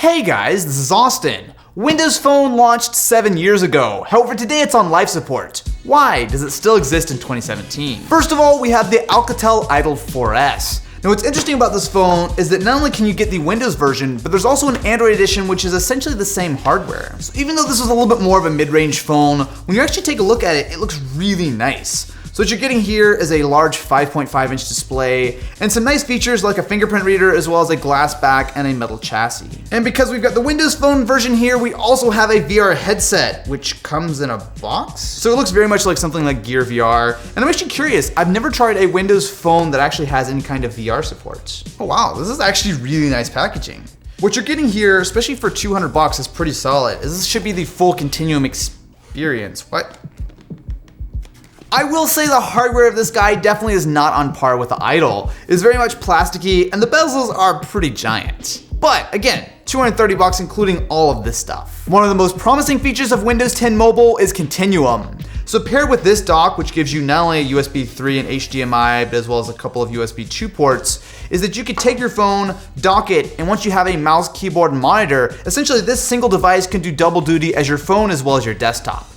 Hey guys, this is Austin. Windows Phone launched 7 years ago. However, today it's on life support. Why does it still exist in 2017? First of all, we have the Alcatel Idol 4S. Now what's interesting about this phone is that not only can you get the Windows version, but there's also an Android edition which is essentially the same hardware. So even though this is a little bit more of a mid-range phone, when you actually take a look at it, it looks really nice. So what you're getting here is a large 5.5-inch display and some nice features like a fingerprint reader as well as a glass back and a metal chassis. And because we've got the Windows Phone version here, we also have a VR headset which comes in a box. So it looks very much like something like Gear VR. And I'm actually curious, I've never tried a Windows Phone that actually has any kind of VR support. Oh wow, this is actually really nice packaging. What you're getting here, especially for $200 is pretty solid, as this should be the full Continuum experience. What? I will say the hardware of this guy definitely is not on par with the Idol. It's very much plasticky and the bezels are pretty giant. But again, $230 including all of this stuff. One of the most promising features of Windows 10 Mobile is Continuum. So paired with this dock, which gives you not only a USB 3 and HDMI, but as well as a couple of USB 2 ports, is that you can take your phone, dock it, and once you have a mouse, keyboard, and monitor, essentially this single device can do double duty as your phone as well as your desktop.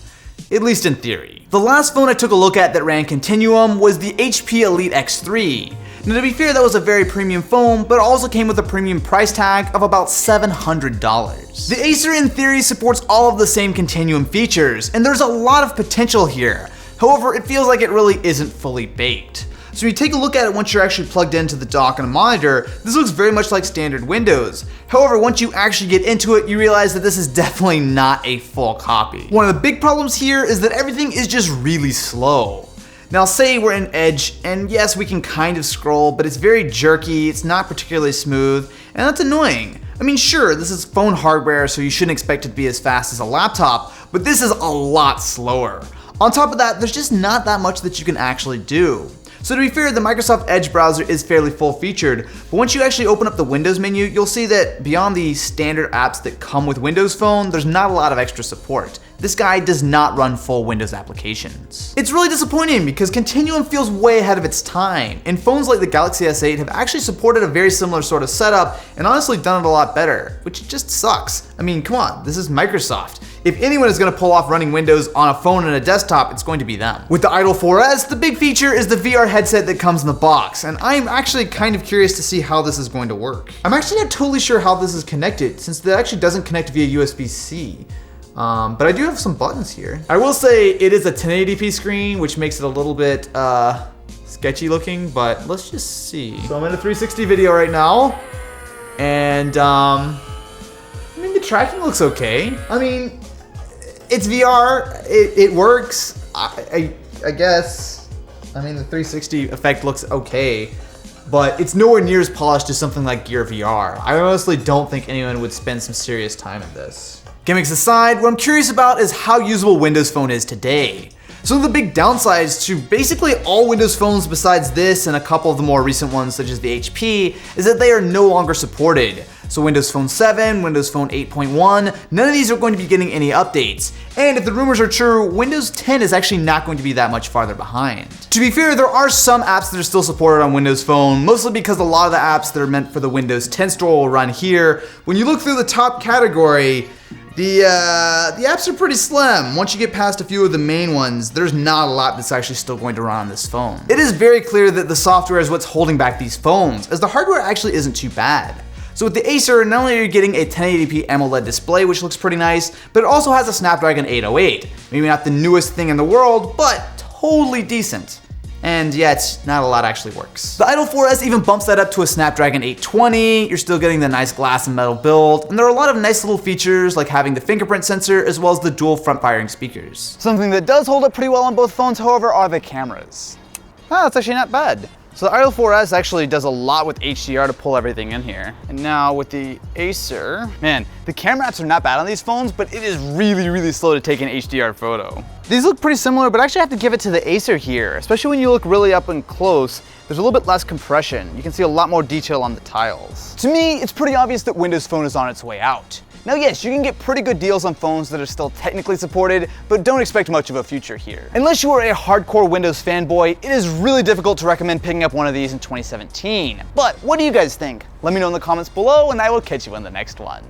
At least in theory. The last phone I took a look at that ran Continuum was the HP Elite X3. Now to be fair, that was a very premium phone, but it also came with a premium price tag of about $700. The Acer in theory supports all of the same Continuum features, and there's a lot of potential here. However, it feels like it really isn't fully baked. So when you take a look at it once you're actually plugged into the dock and a monitor, this looks very much like standard Windows. However, once you actually get into it, you realize that this is definitely not a full copy. One of the big problems here is that everything is just really slow. Now say we're in Edge, and yes, we can kind of scroll, but it's very jerky, it's not particularly smooth, and that's annoying. I mean, sure, this is phone hardware, so you shouldn't expect it to be as fast as a laptop, but this is a lot slower. On top of that, there's just not that much that you can actually do. So to be fair, the Microsoft Edge browser is fairly full-featured, but once you actually open up the Windows menu, you'll see that beyond the standard apps that come with Windows Phone, there's not a lot of extra support. This guy does not run full Windows applications. It's really disappointing because Continuum feels way ahead of its time, and phones like the Galaxy S8 have actually supported a very similar sort of setup and honestly done it a lot better, which just sucks. I mean, come on, this is Microsoft. If anyone is going to pull off running Windows on a phone and a desktop, it's going to be them. With the Idol 4S, the big feature is the VR headset that comes in the box, and I'm actually kind of curious to see how this is going to work. I'm actually not totally sure how this is connected, since it actually doesn't connect via USB-C. But I do have some buttons here. I will say it is a 1080p screen, which makes it a little bit sketchy looking, but let's just see. So I'm in a 360 video right now, and I mean, the tracking looks okay. I mean, it's VR, it works, I guess. I mean, the 360 effect looks okay, but it's nowhere near as polished as something like Gear VR. I honestly don't think anyone would spend some serious time in this. Gimmicks aside, what I'm curious about is how usable Windows Phone is today. Some of the big downsides to basically all Windows phones besides this and a couple of the more recent ones such as the HP is that they are no longer supported. So Windows Phone 7, Windows Phone 8.1, none of these are going to be getting any updates. And if the rumors are true, Windows 10 is actually not going to be that much farther behind. To be fair, there are some apps that are still supported on Windows Phone, mostly because a lot of the apps that are meant for the Windows 10 store will run here. When you look through the top category, the apps are pretty slim. Once you get past a few of the main ones, there's not a lot that's actually still going to run on this phone. It is very clear that the software is what's holding back these phones, as the hardware actually isn't too bad. So with the Acer, not only are you getting a 1080p AMOLED display, which looks pretty nice, but it also has a Snapdragon 808. Maybe not the newest thing in the world, but totally decent. And yet, not a lot actually works. The Idol 4S even bumps that up to a Snapdragon 820, you're still getting the nice glass and metal build, and there are a lot of nice little features like having the fingerprint sensor as well as the dual front-firing speakers. Something that does hold up pretty well on both phones, however, are the cameras. Ah, that's actually not bad. So the Idol 4S actually does a lot with HDR to pull everything in here. And now with the Acer, man, the camera apps are not bad on these phones, but it is really, really slow to take an HDR photo. These look pretty similar, but I actually have to give it to the Acer here, especially when you look really up and close. There's a little bit less compression. You can see a lot more detail on the tiles. To me, it's pretty obvious that Windows Phone is on its way out. Now yes, you can get pretty good deals on phones that are still technically supported, but don't expect much of a future here. Unless you are a hardcore Windows fanboy, it is really difficult to recommend picking up one of these in 2017. But what do you guys think? Let me know in the comments below, and I will catch you on the next one.